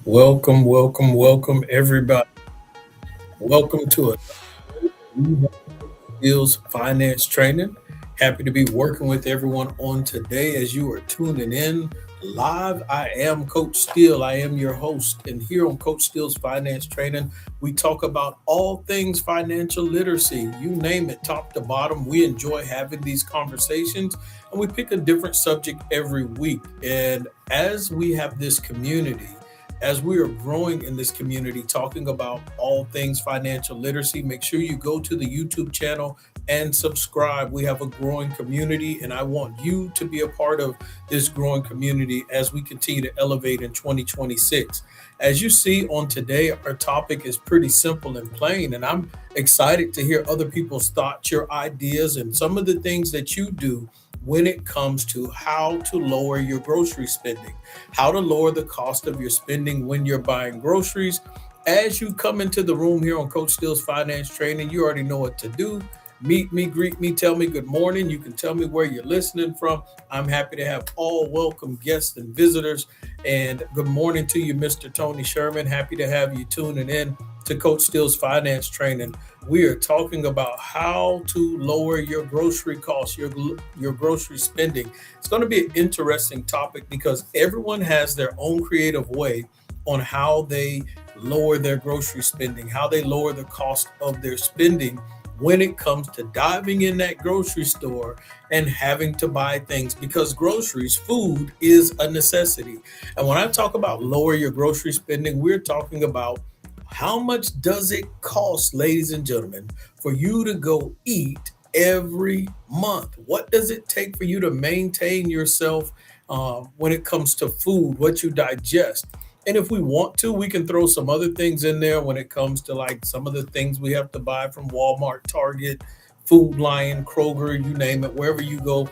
Welcome, everybody. Welcome to a Steele's Finance Training. Happy to be working with everyone on today as you are tuning in live. I am Coach Steele. I am your host. And here on Coach Steele's Finance Training, we talk about all things financial literacy. You name it, top to bottom. We enjoy having these conversations and we pick a different subject every week. And as we have this community, as we are growing in this community, talking about all things financial literacy, make sure you go to the YouTube channel and subscribe. We have a growing community, and I want you to be a part of this growing community as we continue to elevate in 2026. As you see on today, our topic is pretty simple and plain, and I'm excited to hear other people's thoughts, your ideas, and some of the things that you do when it comes to how to lower your grocery spending, how to lower the cost of your spending when you're buying groceries. As you come into the room here on Coach Steele's Finance Training, you already know what to do. Meet me, greet me, tell me good morning. You can tell me where you're listening from. I'm happy to have all welcome guests and visitors. And good morning to you, Mr. Tony Sherman. Happy to have you tuning in to Coach Steele's Finance Training. We are talking about how to lower your grocery costs, your grocery spending. It's going to be an interesting topic because everyone has their own creative way on how they lower their grocery spending, how they lower the cost of their spending when it comes to diving in that grocery store and having to buy things, because groceries, food is a necessity. And when I talk about lower your grocery spending, we're talking about how much does it cost, ladies and gentlemen, for you to go eat every month? What does it take for you to maintain yourself when it comes to food, what you digest? And if we want to, we can throw some other things in there when it comes to like some of the things we have to buy from Walmart, Target, Food Lion, Kroger, you name it, wherever you go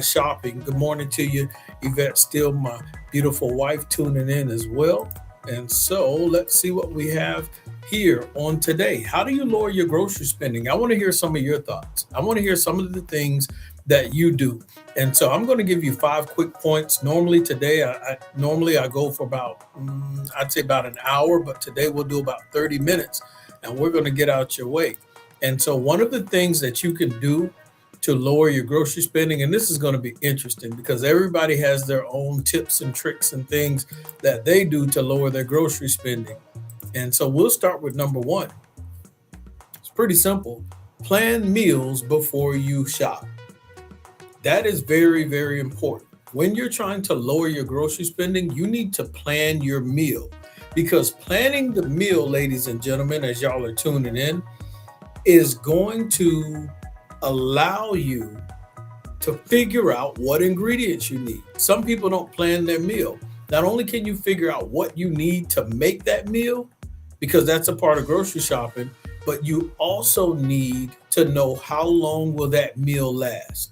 shopping. Good morning to you, Yvette Steele, my beautiful wife, tuning in as well. And so let's see what we have here on today. How do you lower your grocery spending? I want to hear some of your thoughts. I want to hear some of the things that you do. And so I'm going to give you 5 quick points. Normally today, I go for about, I'd say about an hour, but today we'll do about 30 minutes and we're going to get out your way. And so one of the things that you can do to lower your grocery spending, and this is going to be interesting because everybody has their own tips and tricks and things that they do to lower their grocery spending. And so we'll start with number one. It's pretty simple. Plan meals before you shop. That is very, very important. When you're trying to lower your grocery spending, you need to plan your meal, because planning the meal, ladies and gentlemen, as y'all are tuning in, is going to allow you to figure out what ingredients you need. Some people don't plan their meal. Not only can you figure out what you need to make that meal, because that's a part of grocery shopping, but you also need to know how long will that meal last.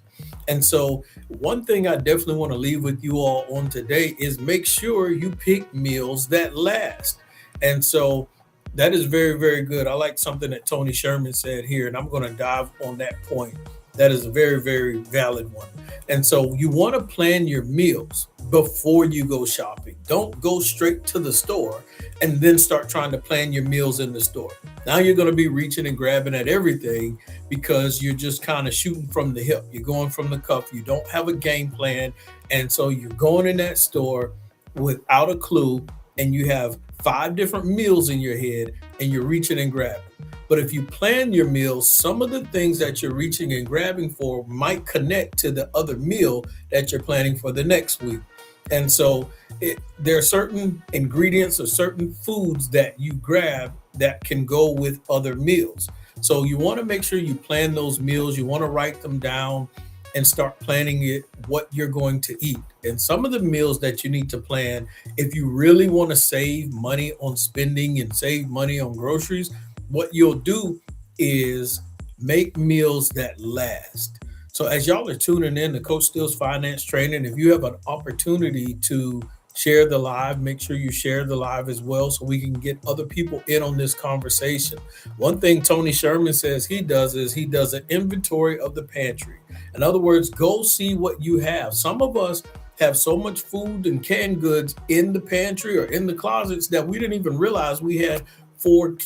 And so one thing I definitely want to leave with you all on today is make sure you pick meals that last. And so that is very, very good. I like something that Tony Sherman said here, and I'm going to dive on that point. That is a very, very valid one. And so you want to plan your meals before you go shopping. Don't go straight to the store and then start trying to plan your meals in the store. Now you're going to be reaching and grabbing at everything because you're just kind of shooting from the hip. You're going from the cuff. You don't have a game plan. And so you're going in that store without a clue, and you have 5 different meals in your head and you're reaching and grabbing. But if you plan your meals, some of the things that you're reaching and grabbing for might connect to the other meal that you're planning for the next week. And so there are certain ingredients or certain foods that you grab that can go with other meals. So you want to make sure you plan those meals. You want to write them down and start planning it, what you're going to eat. And some of the meals that you need to plan, if you really want to save money on spending and save money on groceries, what you'll do is make meals that last. So as y'all are tuning in to Coach Steele's Finance Training, if you have an opportunity to share the live, make sure you share the live as well so we can get other people in on this conversation. One thing Tony Sherman says he does is he does an inventory of the pantry. In other words, go see what you have. Some of us have so much food and canned goods in the pantry or in the closets that we didn't even realize we had four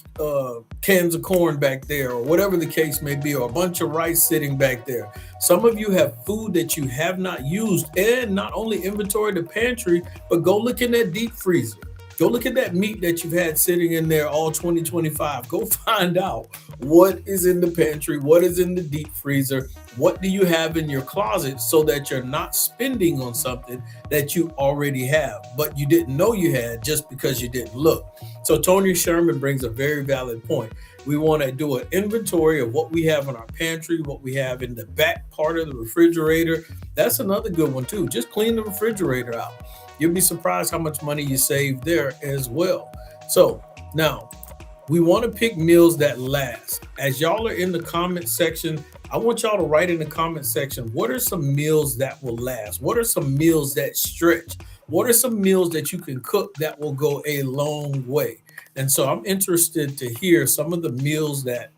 cans of corn back there, or whatever the case may be, or a bunch of rice sitting back there. Some of you have food that you have not used, and not only inventory the pantry, but go look in that deep freezer. Go look at that meat that you've had sitting in there all 2025. Go find out what is in the pantry, what is in the deep freezer, what do you have in your closet, so that you're not spending on something that you already have, but you didn't know you had just because you didn't look. So Tony Sherman brings a very valid point. We want to do an inventory of what we have in our pantry, what we have in the back part of the refrigerator. That's another good one too. Just clean the refrigerator out. You'll be surprised how much money you save there as well. So now we want to pick meals that last. As y'all are in the comment section, I want y'all to write in the comment section, what are some meals that will last? What are some meals that stretch? What are some meals that you can cook that will go a long way? And so I'm interested to hear some of the meals that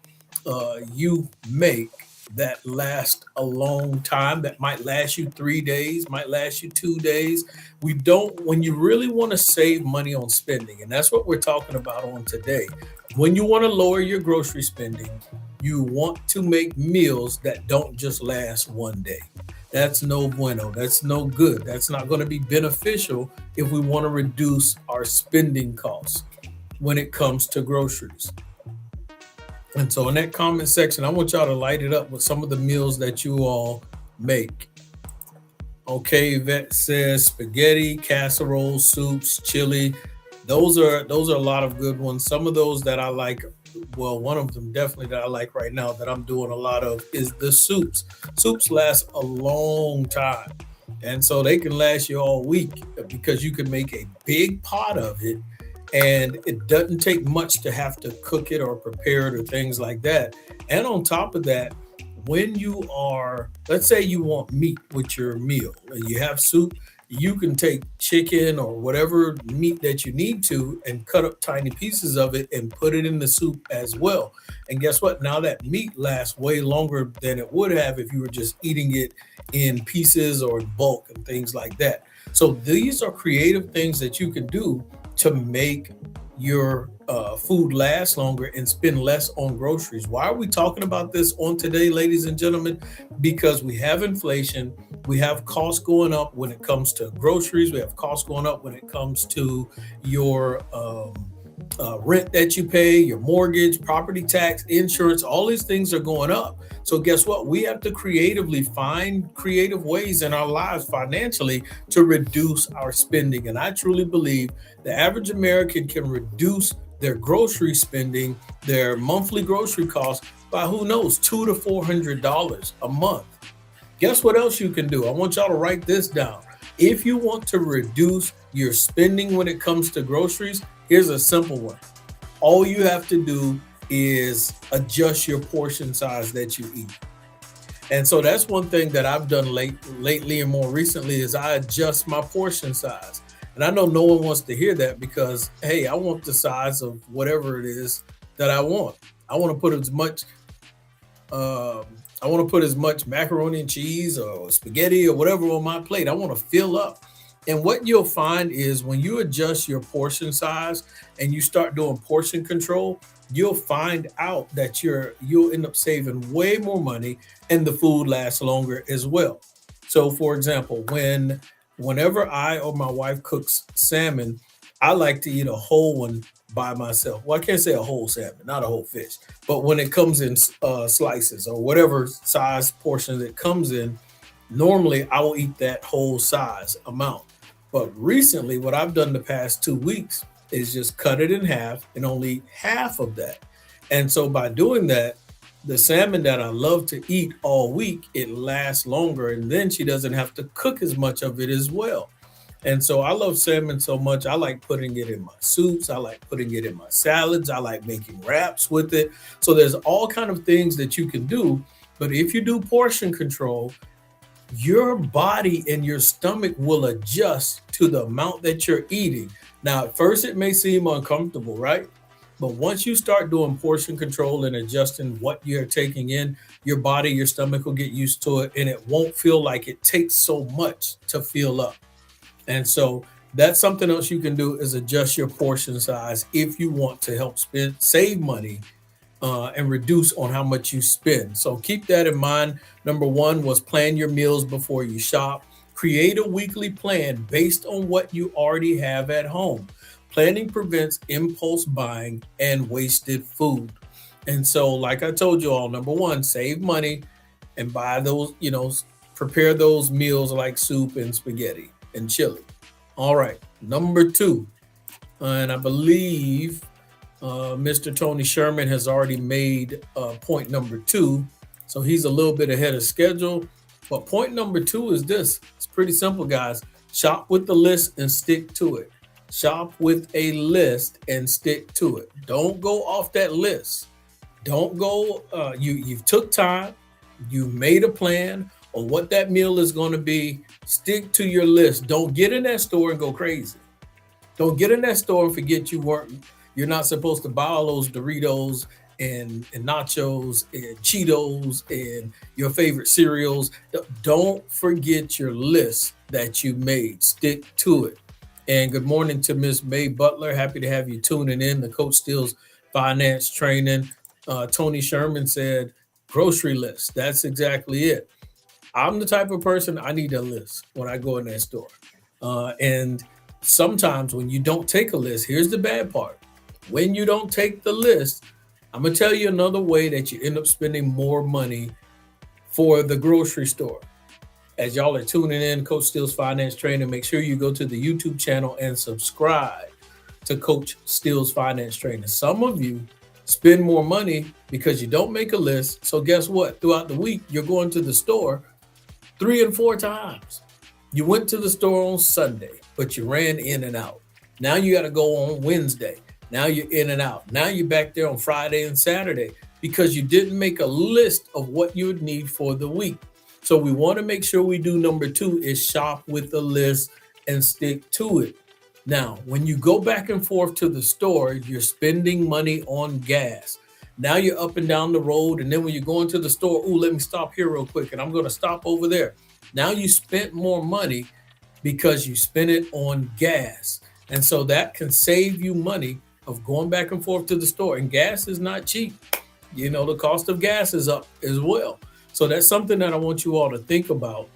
you make that last a long time, that might last you 3 days, might last you 2 days. We don't, when you really want to save money on spending, and that's what we're talking about on today. When you want to lower your grocery spending, you want to make meals that don't just last one day. That's no bueno. That's no good. That's not going to be beneficial if we want to reduce our spending costs when it comes to groceries. And so in that comment section, I want y'all to light it up with some of the meals that you all make. Okay, Yvette says spaghetti, casserole, soups, chili. Those are a lot of good ones. Some of those that I like, well, one of them definitely that I like right now that I'm doing a lot of is the soups. Soups last a long time. And so they can last you all week because you can make a big pot of it, and it doesn't take much to have to cook it or prepare it or things like that. And on top of that, when you are, let's say you want meat with your meal, and you have soup, you can take chicken or whatever meat that you need to and cut up tiny pieces of it and put it in the soup as well. And guess what? Now that meat lasts way longer than it would have if you were just eating it in pieces or in bulk and things like that. So these are creative things that you can do to make your food last longer and spend less on groceries. Why are we talking about this on today, ladies and gentlemen? Because we have inflation, we have costs going up when it comes to groceries, we have costs going up when it comes to your rent that you pay, your mortgage, property tax, insurance, all these things are going up. So guess what? We have to creatively find creative ways in our lives financially to reduce our spending. And I truly believe the average American can reduce their grocery spending, their monthly grocery costs by, who knows, $200 to $400 a month. Guess what else you can do? I want y'all to write this down. If you want to reduce your spending when it comes to groceries, here's a simple one. All you have to do is adjust your portion size that you eat. And so that's one thing that I've done lately and more recently is I adjust my portion size. And I know no one wants to hear that because, hey, I want the size of whatever it is that I want. I want to put as much macaroni and cheese or spaghetti or whatever on my plate. I want to fill up. And what you'll find is when you adjust your portion size and you start doing portion control, you'll find out that you'll end up saving way more money and the food lasts longer as well. So for example, whenever I or my wife cooks salmon, I like to eat a whole one by myself. Well, I can't say a whole salmon, not a whole fish, but when it comes in slices or whatever size portion that comes in, normally I will eat that whole size amount. But recently, what I've done the past 2 weeks is just cut it in half and only eat half of that. And so by doing that, the salmon that I love to eat all week, it lasts longer. And then she doesn't have to cook as much of it as well. And so I love salmon so much. I like putting it in my soups. I like putting it in my salads. I like making wraps with it. So there's all kind of things that you can do. But if you do portion control, your body and your stomach will adjust to the amount that you're eating. Now, at first it may seem uncomfortable, right? But once you start doing portion control and adjusting what you're taking in, your stomach will get used to it, and it won't feel like it takes so much to fill up. And so that's something else you can do is adjust your portion size if you want to help save money and reduce on how much you spend. So keep that in mind. Number one was plan your meals before you shop. Create a weekly plan based on what you already have at home. Planning prevents impulse buying and wasted food. And so, like I told you all, number one, save money and buy those, prepare those meals like soup and spaghetti and chili. All right. Number two, and I believe Mr. Tony Sherman has already made point number two. So he's a little bit ahead of schedule. But point number two is this: it's pretty simple, guys. Shop with the list and stick to it. Shop with a list and stick to it. Don't go off that list. Don't go, you've took time, you made a plan on what that meal is going to be. Stick to your list. Don't get in that store and go crazy. Don't get in that store and forget you're not supposed to buy all those Doritos and nachos and Cheetos and your favorite cereals. Don't forget your list that you made. Stick to it. And good morning to Miss May Butler. Happy to have you tuning in to Coach Steele's Finance Training. Tony Sherman said, grocery list. That's exactly it. I'm the type of person, I need a list when I go in that store. And sometimes when you don't take a list, here's the bad part. When you don't take the list, I'm going to tell you another way that you end up spending more money for the grocery store. As y'all are tuning in, Coach Steele's Finance Training, make sure you go to the YouTube channel and subscribe to Coach Steele's Finance Training. Some of you spend more money because you don't make a list. So guess what? Throughout the week, you're going to the store 3 and 4 times. You went to the store on Sunday, but you ran in and out. Now you got to go on Wednesday. Now you're in and out. Now you're back there on Friday and Saturday because you didn't make a list of what you would need for the week. So we want to make sure we do number two is shop with the list and stick to it. Now, when you go back and forth to the store, you're spending money on gas. Now you're up and down the road. And then when you're going to the store, let me stop here real quick. And I'm going to stop over there. Now you spent more money because you spent it on gas. And so that can save you money of going back and forth to the store. And gas is not cheap. The cost of gas is up as well. So that's something that I want you all to think about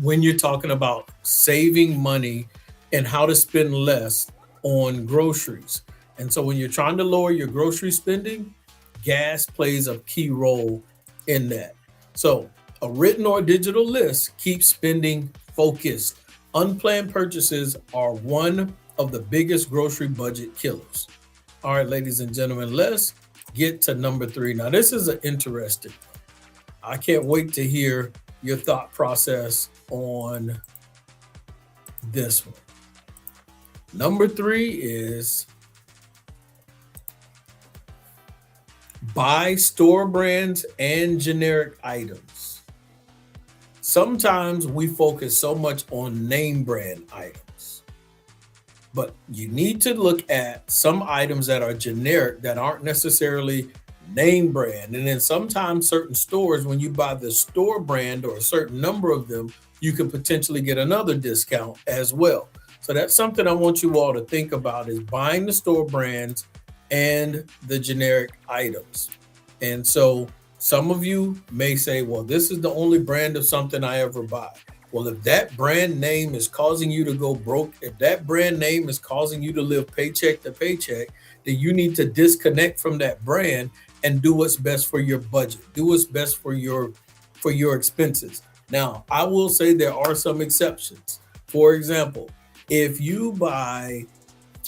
when you're talking about saving money and how to spend less on groceries. And so when you're trying to lower your grocery spending, gas plays a key role in that. So a written or digital list keeps spending focused. Unplanned purchases are one of the biggest grocery budget killers. All right, ladies and gentlemen, let's get to number three. Now, this is an interesting one. I can't wait to hear your thought process on this one. Number three is buy store brands and generic items. Sometimes we focus so much on name brand items, but you need to look at some items that are generic that aren't necessarily name brand. And then sometimes certain stores, when you buy the store brand or a certain number of them, you can potentially get another discount as well. So that's something I want you all to think about is buying the store brands and the generic items. And so some of you may say, well, this is the only brand of something I ever buy. Well, if that brand name is causing you to go broke, if that brand name is causing you to live paycheck to paycheck, then you need to disconnect from that brand and do what's best for your budget. Do what's best for your expenses. Now, I will say there are some exceptions. For example, if you buy,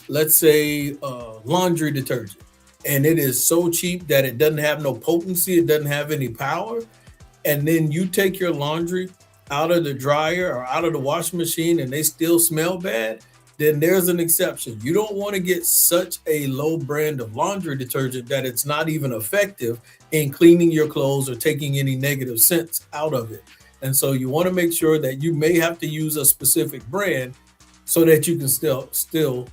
let's say, laundry detergent, and it is so cheap that it doesn't have no potency, it doesn't have any power, and then you take your laundry out of the dryer or out of the washing machine and they still smell bad, then there's an exception. You don't want to get such a low brand of laundry detergent that it's not even effective in cleaning your clothes or taking any negative scents out of it. And so you want to make sure that you may have to use a specific brand so that you can still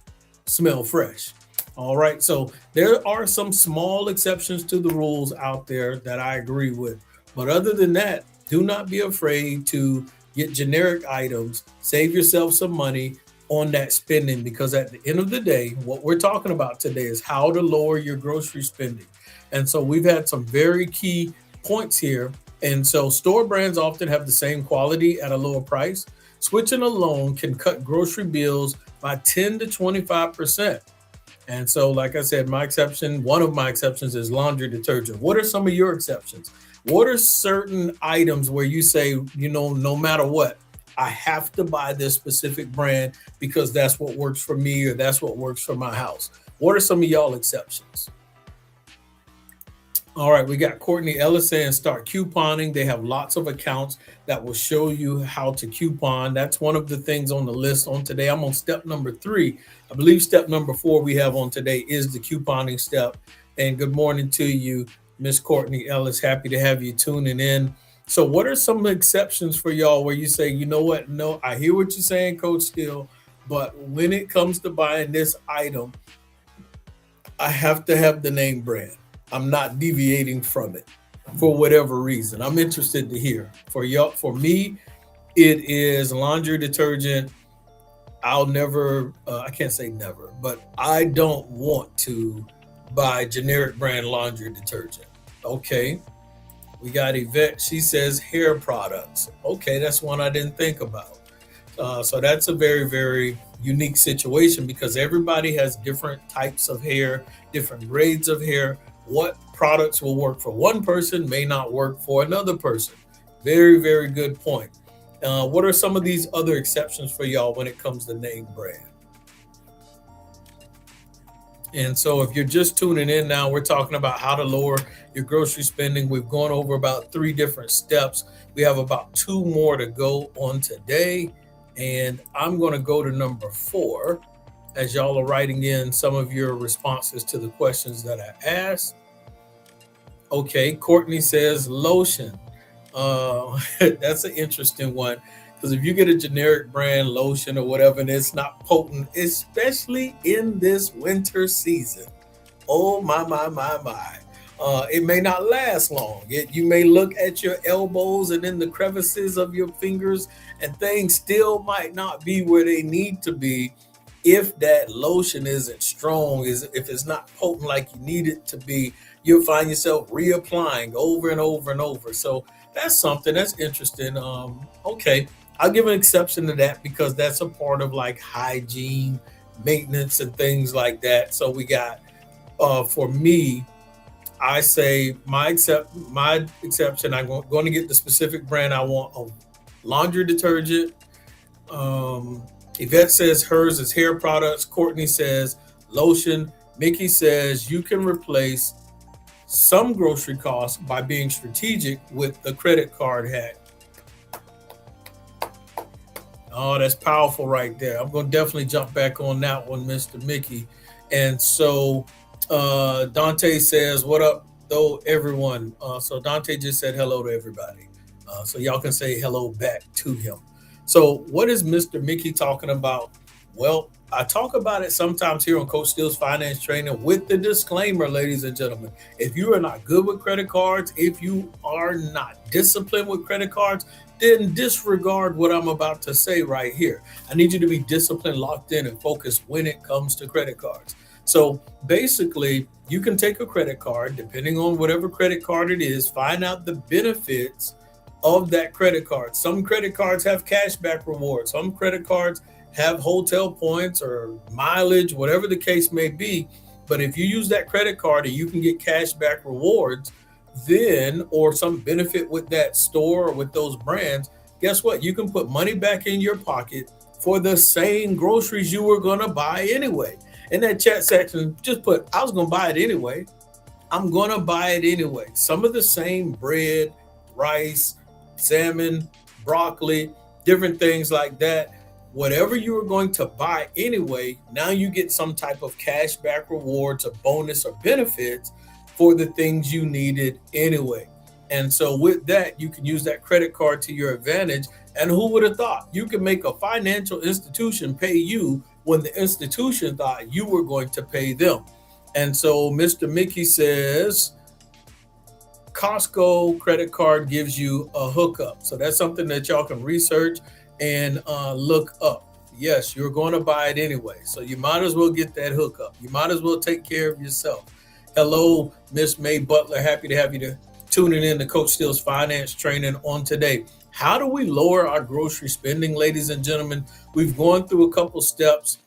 smell fresh. All right. So there are some small exceptions to the rules out there that I agree with. But other than that, do not be afraid to get generic items, save yourself some money on that spending, because at the end of the day, what we're talking about today is how to lower your grocery spending. And so we've had some very key points here. And so store brands often have the same quality at a lower price. Switching alone can cut grocery bills by 10 to 25%. And so, like I said, one of my exceptions is laundry detergent. What are some of your exceptions? What are certain items where you say, no matter what, I have to buy this specific brand because that's what works for me or that's what works for my house? What are some of y'all exceptions? All right, we got Courtney Ellis saying start couponing. They have lots of accounts that will show you how to coupon. That's one of the things on the list on today. I'm on step number 3. I believe step number 4 we have on today is the couponing step. And good morning to you, Miss Courtney Ellis. Happy to have you tuning in. So what are some exceptions for y'all where you say, you know what? No, I hear what you're saying, Coach Steele, but when it comes to buying this item, I have to have the name brand. I'm not deviating from it for whatever reason. I'm interested to hear. For y'all, for me, it is laundry detergent. I'll never, I can't say never, but I don't want to buy generic brand laundry detergent. Okay. We got Yvette. She says hair products. Okay, that's one I didn't think about. So that's a very, very unique situation because everybody has different types of hair, different grades of hair. What products will work for one person may not work for another person. Very, very good point. What are some of these other exceptions for y'all when it comes to name brand? And so if you're just tuning in now, we're talking about how to lower your grocery spending. We've gone over about 3 different steps. We have about 2 more to go on today. And I'm going to go to number 4 as y'all are writing in some of your responses to the questions that I asked. Okay, Courtney says lotion. That's an interesting one because if you get a generic brand lotion or whatever and it's not potent, especially in this winter season, oh my. It may not last long. You may look at your elbows and in the crevices of your fingers and things still might not be where they need to be if that lotion isn't strong, if it's not potent like you need it to be. You'll find yourself reapplying over and over and over. So that's something that's interesting. Okay, I'll give an exception to that because that's a part of like hygiene, maintenance, and things like that. So we got, for me, I say my exception. I'm going to get the specific brand I want of laundry detergent. Yvette says hers is hair products. Courtney says lotion. Mickey says you can replace some grocery costs by being strategic with the credit card hack. Oh, that's powerful right there. I'm going to definitely jump back on that one, Mr. Mickey. And so Dante says, what up, though, everyone? So Dante just said hello to everybody. So y'all can say hello back to him. So what is Mr. Mickey talking about? Well, I talk about it sometimes here on Coach Steele's Finance Training with the disclaimer, ladies and gentlemen. If you are not good with credit cards, if you are not disciplined with credit cards, then disregard what I'm about to say right here. I need you to be disciplined, locked in, and focused when it comes to credit cards. So basically, you can take a credit card, depending on whatever credit card it is, find out the benefits of that credit card. Some credit cards have cashback rewards. Some credit cards have hotel points or mileage, whatever the case may be. But if you use that credit card and you can get cashback rewards, then, or some benefit with that store or with those brands, guess what? You can put money back in your pocket for the same groceries you were going to buy anyway. In that chat section, just put, I was going to buy it anyway. I'm going to buy it anyway. Some of the same bread, rice, salmon, broccoli, different things like that. Whatever you were going to buy anyway, now you get some type of cashback rewards, a bonus, or benefits for the things you needed anyway. And so with that, you can use that credit card to your advantage. And who would have thought you could make a financial institution pay you when the institution thought you were going to pay them? And so Mr. Mickey says, Costco credit card gives you a hookup. So that's something that y'all can research and look up. Yes, you're going to buy it anyway. So you might as well get that hookup. You might as well take care of yourself. Hello, Miss May Butler. Happy to have you tuning in to Coach Steele's Finance Training on today. How do we lower our grocery spending, ladies and gentlemen? We've gone through a couple steps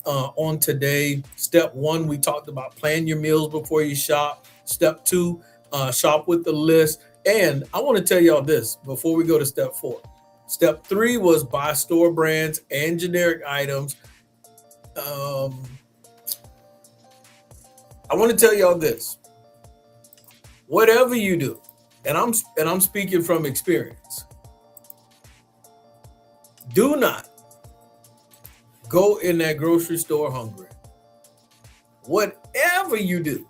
on today. Step one, we talked about plan your meals before you shop. Step two, shop with the list. And I want to tell y'all this before we go to step four. Step three was buy store brands and generic items. I want to tell y'all this. Whatever you do, and I'm speaking from experience, do not go in that grocery store hungry. Whatever you do,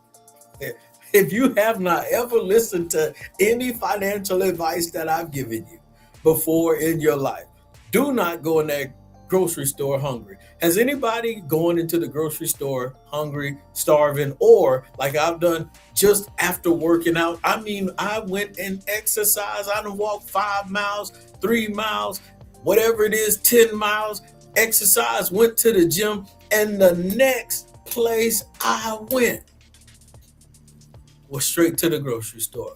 if you have not ever listened to any financial advice that I've given you before in your life, do not go in that grocery store hungry. Has anybody going into the grocery store hungry, starving, or like I've done just after working out? I mean, I went and exercised. I done walked 5 miles, 3 miles, whatever it is, 10 miles, exercise, went to the gym, and the next place I went was straight to the grocery store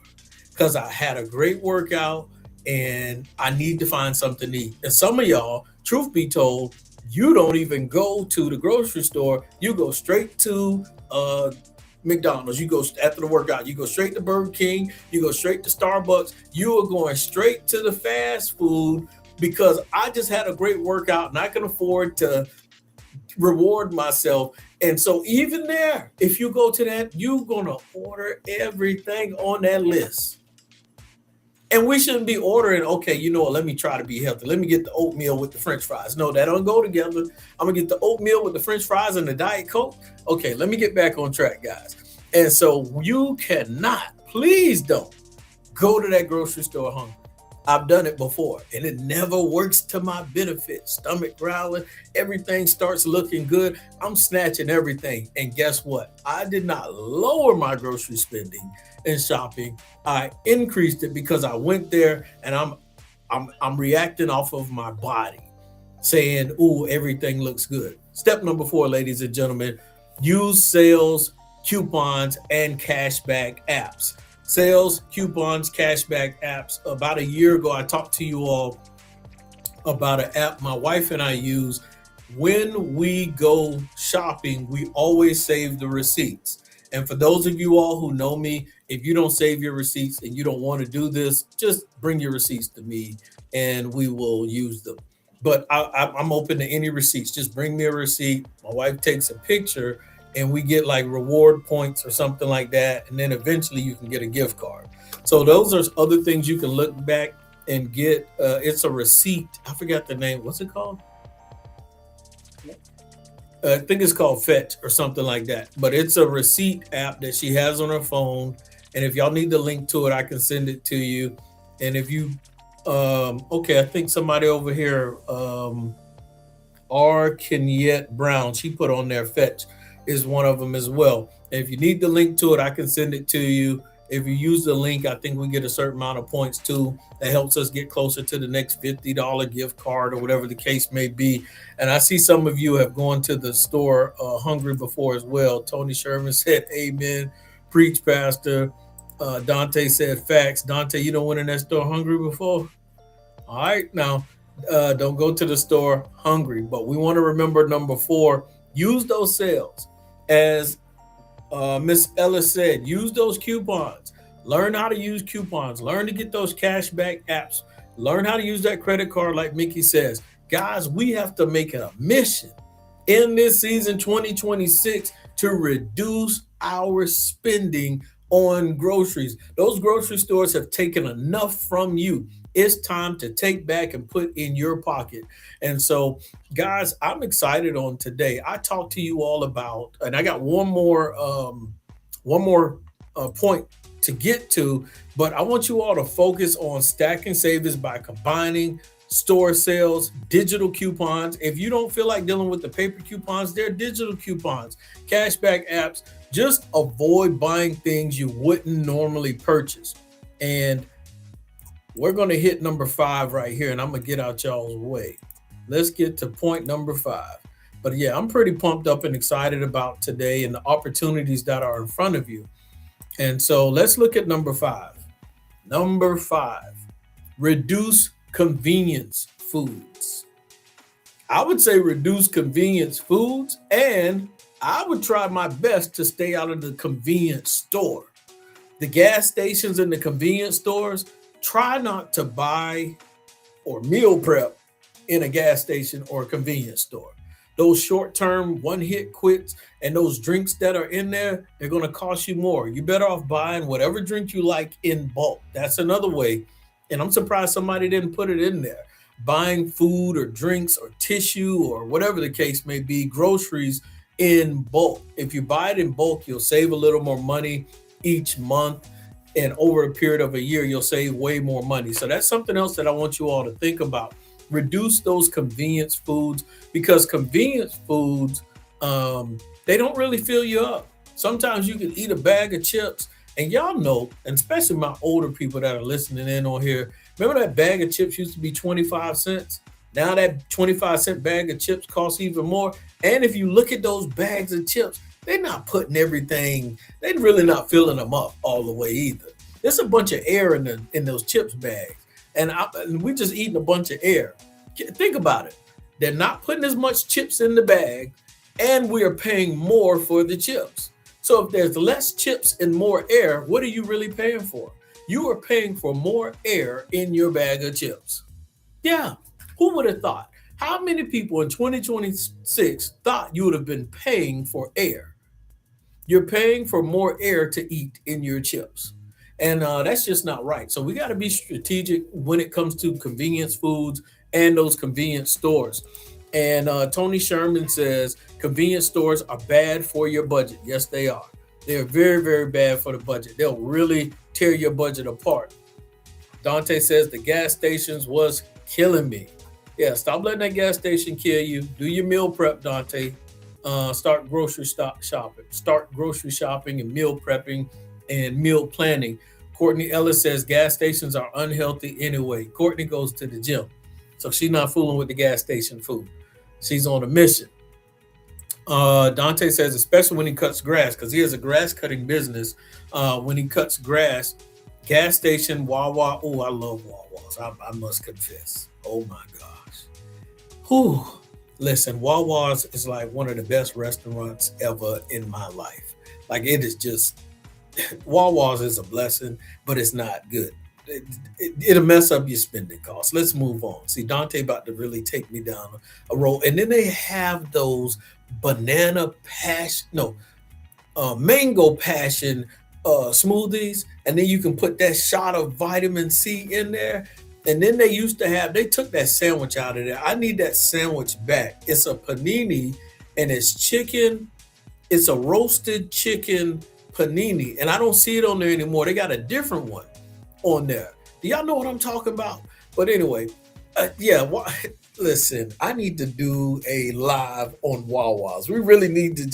because I had a great workout and I need to find something to eat. And some of y'all, truth be told, you don't even go to the grocery store. You go straight to McDonald's. You go after the workout. You go straight to Burger King. You go straight to Starbucks. You are going straight to the fast food because I just had a great workout and I can afford to reward myself. And so even there, if you go to that, you're going to order everything on that list. And we shouldn't be ordering, okay, you know what, let me try to be healthy. Let me get the oatmeal with the French fries. No, that don't go together. I'm going to get the oatmeal with the French fries and the Diet Coke. Okay, let me get back on track, guys. And so you cannot, please don't go to that grocery store hungry. I've done it before, and it never works to my benefit. Stomach growling, everything starts looking good. I'm snatching everything. And guess what? I did not lower my grocery spending and shopping. I increased it because I went there and I'm reacting off of my body, saying, "Ooh, everything looks good." Step number 4, ladies and gentlemen, use sales, coupons, and cashback apps. Sales, coupons, cashback apps. About a year ago, I talked to you all about an app my wife and I use. When we go shopping, we always save the receipts. And for those of you all who know me, if you don't save your receipts and you don't want to do this, just bring your receipts to me and we will use them. But I'm open to any receipts. Just bring me a receipt. My wife takes a picture and we get like reward points or something like that. And then eventually you can get a gift card. So those are other things you can look back and get. It's a receipt. I forgot the name. What's it called? I think it's called Fetch or something like that. But it's a receipt app that she has on her phone. And if y'all need the link to it, I can send it to you. And if you, okay, I think somebody over here, R. Kenyette Brown, she put on there Fetch is one of them as well. And if you need the link to it, I can send it to you. If you use the link, I think we get a certain amount of points too. That helps us get closer to the next $50 gift card or whatever the case may be. And I see some of you have gone to the store hungry before as well. Tony Sherman said, amen. Preach, Pastor. Dante said, facts. Dante, you don't went in that store hungry before? All right, now, don't go to the store hungry. But we want to remember number 4, use those sales. As Miss Ellis said, use those coupons. Learn how to use coupons. Learn to get those cashback apps. Learn how to use that credit card like Mickey says. Guys, we have to make it a mission in this season 2026 to reduce our spending on groceries. Those grocery stores have taken enough from you. It's time to take back and put in your pocket. And so, guys, I'm excited on today. I talked to you all about, and I got one more point to get to, but I want you all to focus on stacking savings by combining store sales, digital coupons. If you don't feel like dealing with the paper coupons, they're digital coupons, cashback apps. Just avoid buying things you wouldn't normally purchase. And we're going to hit number 5 right here, and I'm going to get out y'all's way. Let's get to point number 5. But yeah, I'm pretty pumped up and excited about today and the opportunities that are in front of you. And so let's look at number 5. Number 5, reduce convenience foods. I would say reduce convenience foods, and I would try my best to stay out of the convenience store. The gas stations and the convenience stores, try not to buy or meal prep in a gas station or a convenience store. Those short-term one-hit quits and those drinks that are in there, they're going to cost you more. You're better off buying whatever drink you like in bulk. That's another way. And I'm surprised somebody didn't put it in there. Buying food or drinks or tissue or whatever the case may be, groceries in bulk. If you buy it in bulk, you'll save a little more money each month. And over a period of a year, you'll save way more money. So that's something else that I want you all to think about. Reduce those convenience foods, because convenience foods, they don't really fill you up. Sometimes you can eat a bag of chips, and y'all know, and especially my older people that are listening in on here, remember that bag of chips used to be 25 cents? Now that 25-cent bag of chips costs even more. And if you look at those bags of chips, they're not putting everything, they're really not filling them up all the way either. There's a bunch of air in those chips bags. And we're just eating a bunch of air. Think about it. They're not putting as much chips in the bag, and we are paying more for the chips. So if there's less chips and more air, what are you really paying for? You are paying for more air in your bag of chips. Yeah, who would have thought? How many people in 2026 thought you would have been paying for air? You're paying for more air to eat in your chips. And that's just not right. So we got to be strategic when it comes to convenience foods and those convenience stores. And Tony Sherman says convenience stores are bad for your budget. Yes, they are. They're very, very bad for the budget. They'll really tear your budget apart. Dante says the gas stations was killing me. Yeah, stop letting that gas station kill you. Do your meal prep, Dante. Start grocery shopping. Start grocery shopping and meal prepping and meal planning. Courtney Ellis says gas stations are unhealthy anyway. Courtney goes to the gym, so she's not fooling with the gas station food. She's on a mission. Dante says, especially when he cuts grass, because he has a grass cutting business. When he cuts grass, gas station, Wawa. Oh, I love Wawas. I must confess. Oh my gosh. Whew. Listen, Wawa's is like one of the best restaurants ever in my life. Like, it is just, Wawa's is a blessing, but it's not good. It'll mess up your spending costs. Let's move on. See, Dante about to really take me down a road. And then they have those mango passion smoothies, and then you can put that shot of vitamin C in there. And then they took that sandwich out of there. I need that sandwich back. It's a panini, and it's chicken. It's a roasted chicken panini, and I don't see it on there anymore. They got a different one on there. Do y'all know what I'm talking about? But anyway, listen, I need to do a live on Wawa's. We really need to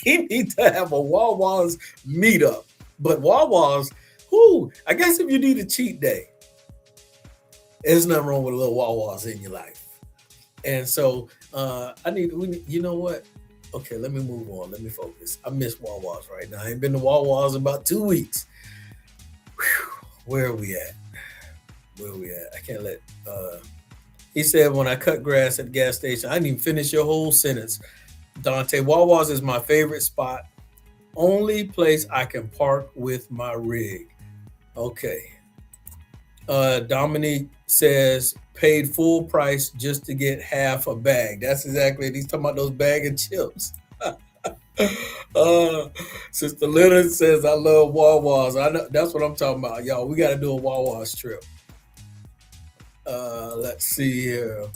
we need to have a Wawa's meetup. But Wawa's, I guess if you need a cheat day, there's nothing wrong with a little Wawa's in your life. And so you know what? Okay, let me move on. Let me focus. I miss Wawa's right now. I ain't been to Wawa's in about 2 weeks. Whew, where are we at? I can't let, he said, when I cut grass at the gas station, I didn't even finish your whole sentence. Dante, Wawa's is my favorite spot. Only place I can park with my rig. Okay. Dominique says, paid full price just to get half a bag. That's exactly it. He's talking about those bag of chips. Sister Leonard says, I love Wawa's. I know, that's what I'm talking about, y'all. We got to do a Wawa's trip. Let's see here.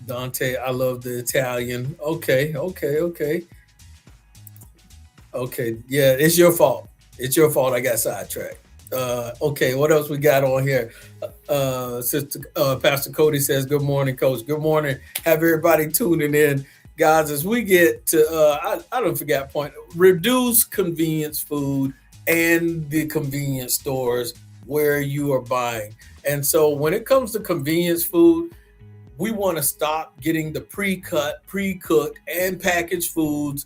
Dante, I love the Italian. Okay. Yeah, it's your fault. I got sidetracked. Okay, what else we got on here? Pastor Cody says, good morning, Coach. Good morning. Have everybody tuning in. Guys, as we get to, I don't forget point, reduce convenience food and the convenience stores where you are buying. And so when it comes to convenience food, we want to stop getting the pre-cut, pre-cooked, and packaged foods.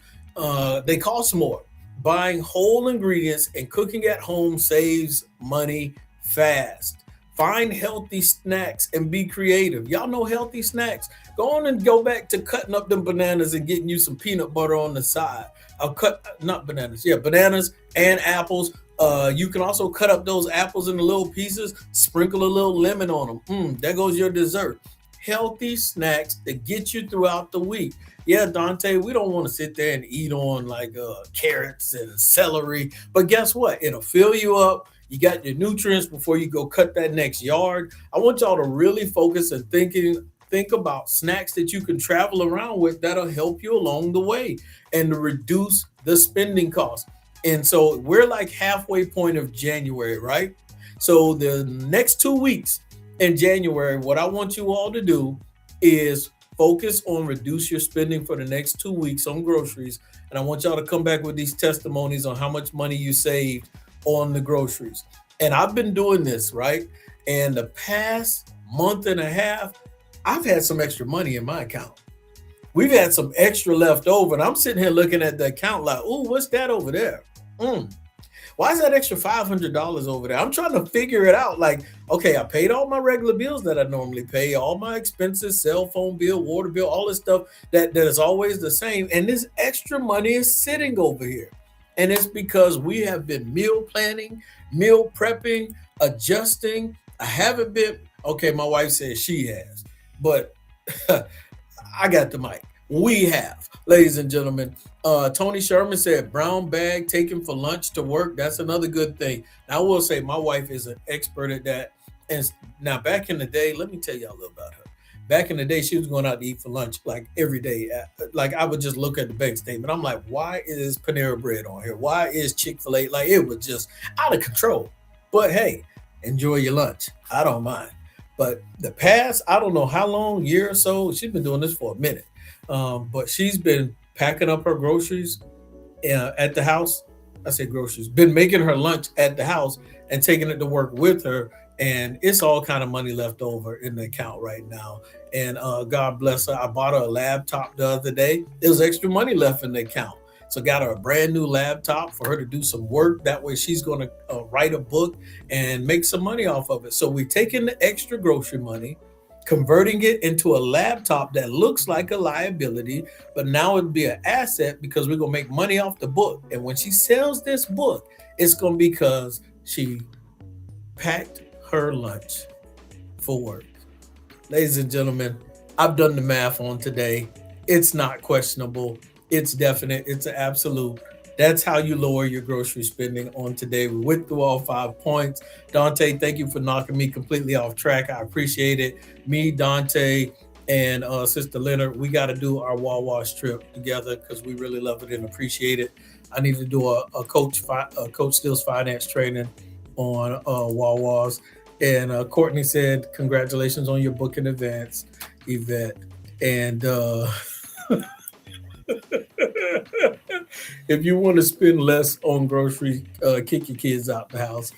They cost more. Buying whole ingredients and cooking at home saves money fast. Find healthy snacks and be creative. Y'all know healthy snacks. Go on and go back to cutting up them bananas and getting you some peanut butter on the side. I'll cut not bananas, yeah, bananas and apples. You can also cut up those apples into little pieces, sprinkle a little lemon on them. There goes your dessert. Healthy snacks that get you throughout the week. Yeah, Dante, we don't want to sit there and eat on like carrots and celery, but guess what? It'll fill you up. You got your nutrients before you go cut that next yard. I want y'all to really focus and think about snacks that you can travel around with that'll help you along the way and to reduce the spending costs. And so we're like halfway point of January, right? So the next 2 weeks in January, what I want you all to do is focus on reduce your spending for the next 2 weeks on groceries. And I want y'all to come back with these testimonies on how much money you saved on the groceries. And I've been doing this, right? And the past month and a half, I've had some extra money in my account. We've had some extra left over. And I'm sitting here looking at the account like, oh, what's that over there? Why is that extra $500 over there? I'm trying to figure it out. Like, okay, I paid all my regular bills that I normally pay, all my expenses, cell phone bill, water bill, all this stuff that is always the same. And this extra money is sitting over here. And it's because we have been meal planning, meal prepping, adjusting. I haven't been, okay, my wife says she has, but I got the mic. We have, ladies and gentlemen. Tony Sherman said brown bag taken for lunch to work. That's another good thing. Now, I will say my wife is an expert at that. And now back in the day, let me tell y'all a little about her. Back in the day, she was going out to eat for lunch like every day. Like I would just look at the bank statement. I'm like, why is Panera Bread on here? Why is Chick-fil-A? Like it was just out of control. But hey, enjoy your lunch. I don't mind. But the past, I don't know how long, year or so, she's been doing this for a minute. But she's been packing up her groceries at the house. I say groceries, been making her lunch at the house and taking it to work with her. And it's all kind of money left over in the account right now. And God bless her. I bought her a laptop the other day. There's extra money left in the account. So got her a brand new laptop for her to do some work. That way she's going to write a book and make some money off of it. So we're taking the extra grocery money, converting it into a laptop that looks like a liability, but now it'll be an asset because we're going to make money off the book. And when she sells this book, it's going to be because she packed her lunch for work. Ladies and gentlemen, I've done the math on today. It's not questionable. It's definite. It's an absolute. That's how you lower your grocery spending on today. We went through all 5 points. Dante, thank you for knocking me completely off track. I appreciate it. Me, Dante, and Sister Leonard, we got to do our Wawa's trip together because we really love it and appreciate it. I need to do a Coach Steele's finance training on Wawa's. And Courtney said, congratulations on your book in advance, Yvette. And if you want to spend less on groceries, kick your kids out the house.